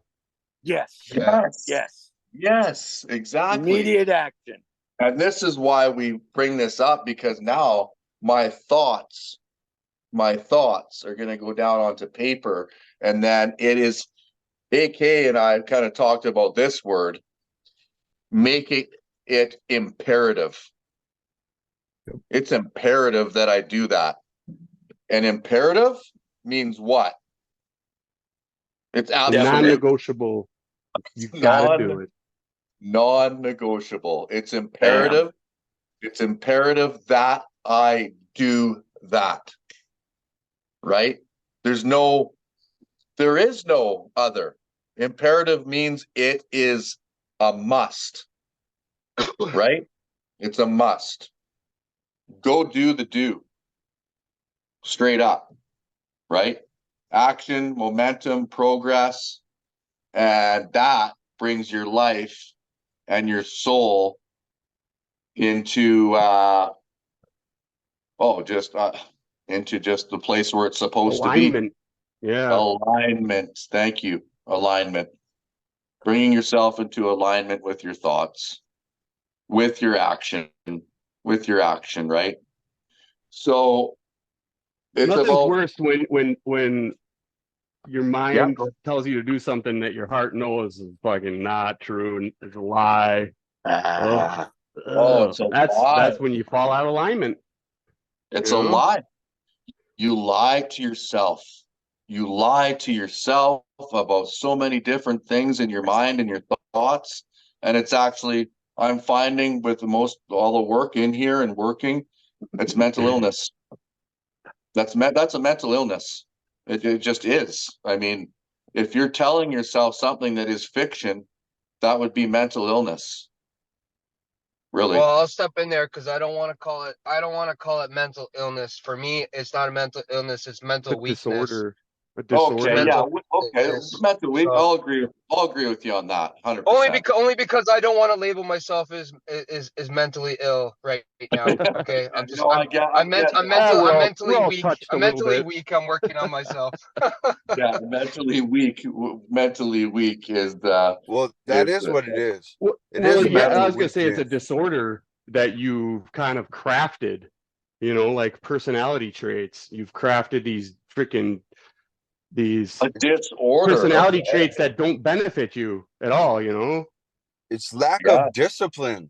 Yes. Yeah. Yes. Yes. Yes, exactly. Immediate action. And this is why we bring this up, because now my thoughts are going to go down onto paper. And then it is, AK and I kind of talked about this word, making it imperative. It's imperative that I do that. And imperative means what? It's absolute Non-negotiable. You gotta do it. non-negotiable. It's imperative. It's imperative that I do that. Right? There is no other. Imperative means it is a must. Right? It's a must. Go do the do. Straight up. Right? Action, momentum, progress, and that brings your life and your soul into into just the place where it's supposed to be. Alignment. Yeah. Alignment. Thank you. Alignment. Bringing yourself into alignment with your thoughts, with your action, right? So it's Nothing's about worse when your mind tells you to do something that your heart knows is fucking not true and it's a lie. it's a lie. That's when you fall out of alignment. It's You a know? lie. You lie to yourself. You lie to yourself about so many different things in your mind and your thoughts. And it's actually, I'm finding with all the work in here and working, it's mental illness. That's a mental illness. It just is. I mean, if you're telling yourself something that is fiction, that would be mental illness. Really. Well, I'll step in there because I don't want to call it mental illness. For me, it's not a mental illness, it's mental A weakness. disorder. A Okay, disorder. yeah, mental okay. illness. Mental weak. So- I'll agree with you on that. 100%. Only because I don't want to label myself as mentally ill right now. Okay, I'm just No, I get I'm mentally all weak. touched a I'm little mentally bit. weak. I'm working on myself. yeah, mentally weak. Mentally weak is the. Well, that It's is what it is. Well, It is a yeah, I mental was gonna say it's a weakness. disorder that you've kind of crafted, you know, like personality traits. You've crafted these a disorder. personality Okay. traits that don't benefit you at all, you know. It's lack Yeah. of discipline.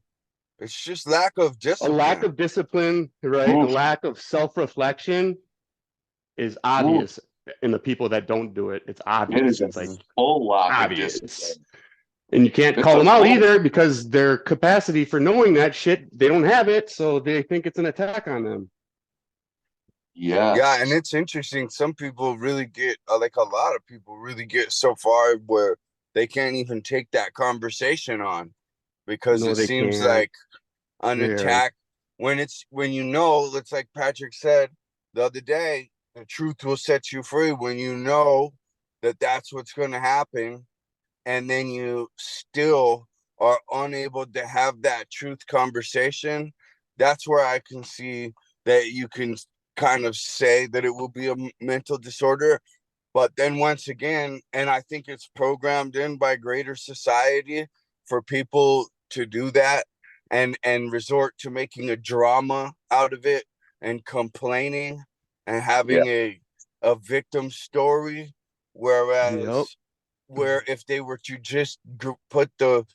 It's just lack of A discipline. lack of discipline, right? A Oof. lack of self-reflection is obvious in the people that don't do it. It's It obvious. is a It's like full lack of obvious. discipline. And you can't It's call a them out full- either because their capacity for knowing that shit, they don't have it, so they think it's an attack on them. Yes. Yeah, and it's interesting. Some people really get, like a lot of people really get so far where they can't even take that conversation on because No, it they seems can't. like an Yeah. attack. When you know, it's like Patrick said the other day, the truth will set you free when you know that that's what's going to happen. And then you still are unable to have that truth conversation. That's where I can see that you can kind of say that it will be a mental disorder. But then once again, and I think it's programmed in by greater society for people to do that and resort to making a drama out of it and complaining and having a victim story, whereas Yep. where if they were to just put the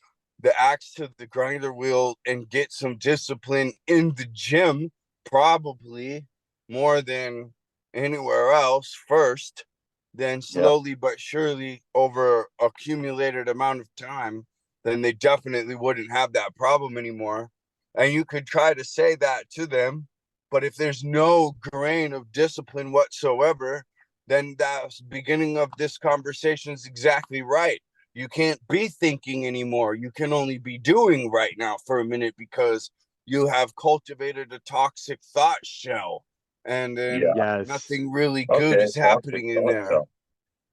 axe to the grinder wheel and get some discipline in the gym, probably more than anywhere else first, then slowly but surely over accumulated amount of time, then they definitely wouldn't have that problem anymore. And you could try to say that to them, but if there's no grain of discipline whatsoever, then that beginning of this conversation is exactly right. You can't be thinking anymore. You can only be doing right now for a minute because you have cultivated a toxic thought shell, and then Yes. nothing really good is happening in there.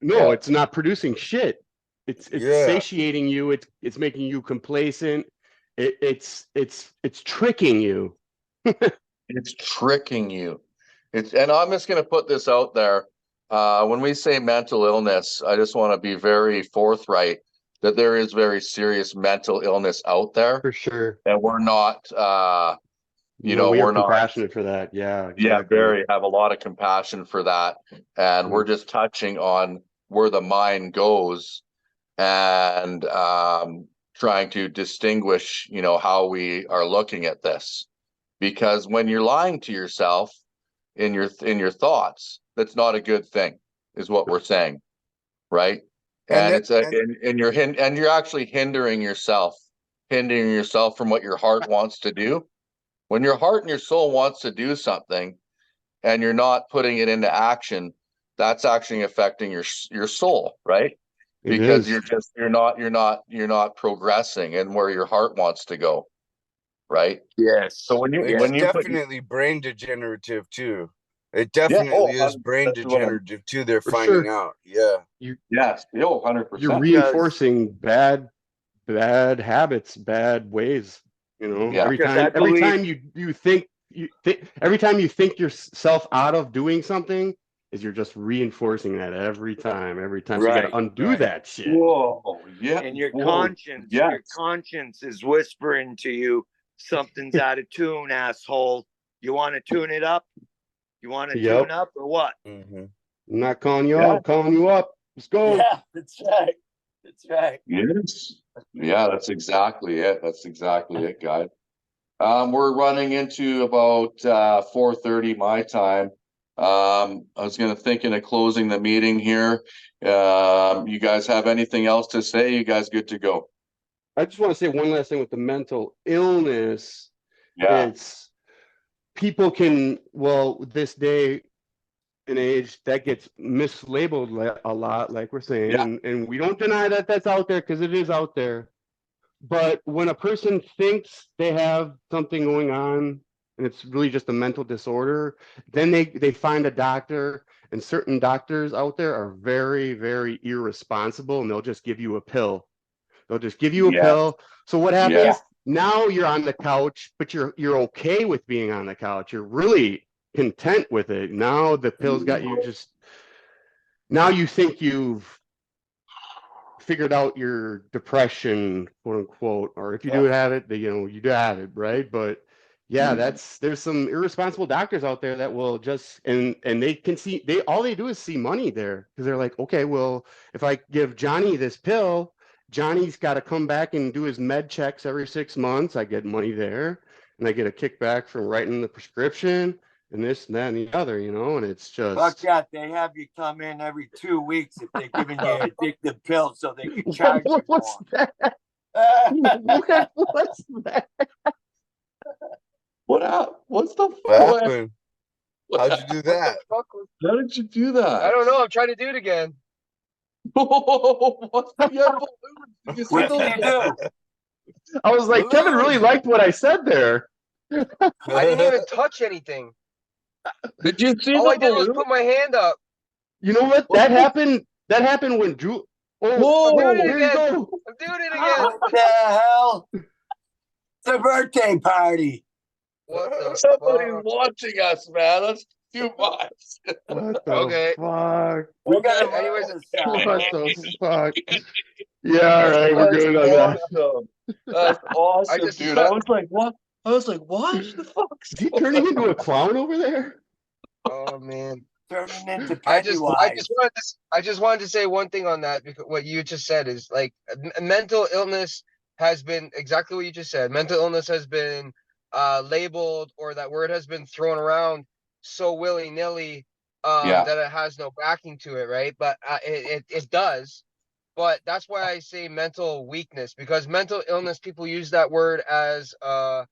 No, Yeah. it's not producing shit. It's Yeah. satiating you. It's making you complacent. It's tricking you. It's tricking you. And I'm just going to put this out there. When we say mental illness, I just want to be very forthright that there is very serious mental illness out there, For sure. and we're not, We we're are not. compassionate for that. Yeah, Yeah, exactly. very have a lot of compassion for that, and we're just touching on where the mind goes, and trying to distinguish, how we are looking at this. Because when you're lying to yourself in your thoughts, that's not a good thing, is what we're saying, right? And And you're actually hindering yourself from what your heart wants to do. When your heart and your soul wants to do something and you're not putting it into action, that's actually affecting your soul, right? It Because is. you're not progressing in where your heart wants to go, right? Yes. So when it's you put definitely brain degenerative too. It definitely is brain that's what I'm- degenerative too. They're For finding sure. out. Yeah. yes, 100%. You're reinforcing bad habits, bad ways. Yeah. Every Because I time believe- you think every time you think yourself out of doing something, is you're just reinforcing that every time. So you got Right, to undo right. that shit. Whoa, yeah. And your whoa, yes. conscience is whispering to you, something's out of tune, asshole. You want to tune it up? You want to Yep. tune up or what? Mm-hmm. I'm not calling you Yeah. out, I'm calling you up. Let's go. Yeah, that's right. That's right. Yes. Yeah, that's exactly it. That's exactly it, guys. We're running into about 4:30 my time. I was thinking of closing the meeting here. You guys have anything else to say? You guys good to go? I just want to say one last thing with the mental illness. Yeah. It's people can, this day and age, that gets mislabeled a lot, like we're saying, Yeah. and we don't deny that that's out there because it is out there. But when a person thinks they have something going on and it's really just a mental disorder, then they find a doctor, and certain doctors out there are very, very irresponsible, and they'll just give you a pill. They'll just give you a Yeah. pill. So what happens? Yeah. Now you're on the couch, but you're okay with being on the couch. You're really content with it. Now the pills got you now you think you've figured out your depression, quote unquote, or if you do have it, you do have it, right? But yeah, there's some irresponsible doctors out there that will just and they can see all they do is see money there because they're like, okay, well, if I give Johnny this pill Johnny's got to come back and do his med checks every 6 months. I get money there, and I get a kickback from writing the prescription and this and that and the other, you know. And it's Fuck just that. They have you come in every 2 weeks if they're giving you addictive pills so they can charge you what's more. that? What's that? What's the What fuck? happened? How'd you do that? How did you do that? I don't know. I'm trying to do it again. What's the balloons? Did you see What those? did you do? I was like, Kevin really liked what I said there. I didn't even touch anything. Did you see All I the did was balloon? put my hand up. You know what? That happened. That happened when Drew. Oh, Whoa! I'm doing it there you again. go. I'm doing it again. What the hell? It's a birthday party. What the Somebody's fuck? watching us, man. That's too much. What the Okay. fuck? We gotta Anyways, roll this What out. the fuck? Yeah, all right, we're That's good on that. awesome. That's awesome, just- dude. I was like, what? I was like, what the fuck's Is he going turning on? into a clown over there? Oh man. Turning into I Pennywise. just wanted to say one thing on that because what you just said is like mental illness has been exactly what you just said. Mental illness has been labeled, or that word has been thrown around so willy-nilly Yeah. that it has no backing to it, right? But it does. But that's why I say mental weakness, because mental illness, people use that word as a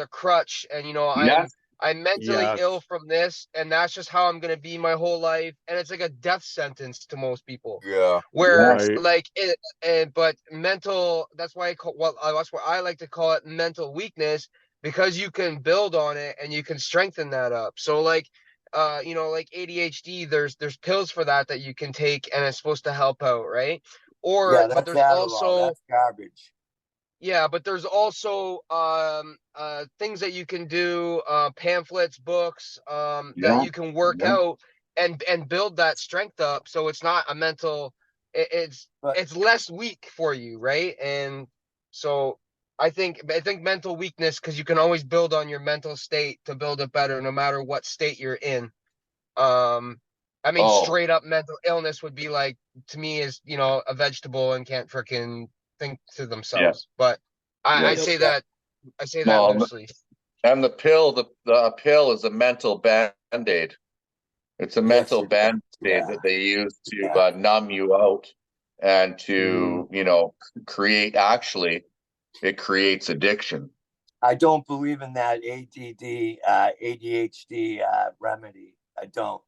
crutch, and Yes. I'm mentally Yes. ill from this, and that's just how I'm gonna be my whole life, and it's like a death sentence to most people. Yeah. Where Right. like but mental, that's why that's why I like to call it mental weakness, because you can build on it and you can strengthen that up. So like like ADHD, there's pills for that you can take, and it's supposed to help out, right? Yeah, But that's there's Adderall. also That's garbage. yeah, but there's also things that you can do, pamphlets, books, Yeah. that you can work Yeah. out and build that strength up, so it's not a mental it's But- it's less weak for you, right? And so I think mental weakness, because you can always build on your mental state to build it better no matter what state you're in. I mean, Oh. straight up mental illness would be like, to me, is a vegetable and can't freaking think to themselves. But I Yes. say that I say that Well, loosely. And the pill, the pill is a mental band-aid. It's a mental it is. band-aid Yeah. that they use to Yeah. numb you out and to, create, actually, it creates addiction. I don't believe in that ADD, ADHD remedy. I don't.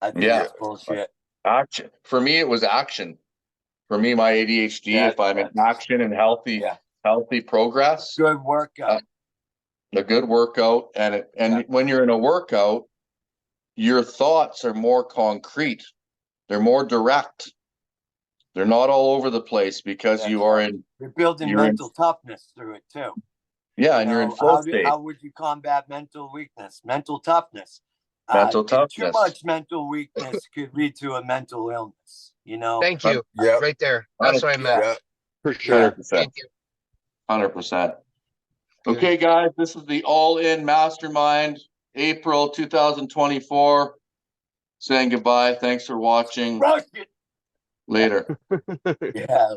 I think Yeah. it's bullshit. Action. For me, it was action. For me, my ADHD, Yeah, if I'm in yeah. action and healthy, Yeah. healthy progress, Good workout. a good workout, and when you're in a workout, your thoughts are more concrete. They're more direct. They're not all over the place because That's you are right. in, You're building you're in- mental toughness through it too. and you're in flow state. How would you combat mental weakness? Mental toughness. Mental Too toughness. much mental weakness could lead to a mental illness. Thank you. Yeah. Right there. That's what I meant. Yeah. For sure. 100%. Thank you. 100%. Good. Okay, guys, this is the All In Mastermind, April 2024. Saying goodbye. Thanks for watching. Rush it. Later. Yeah.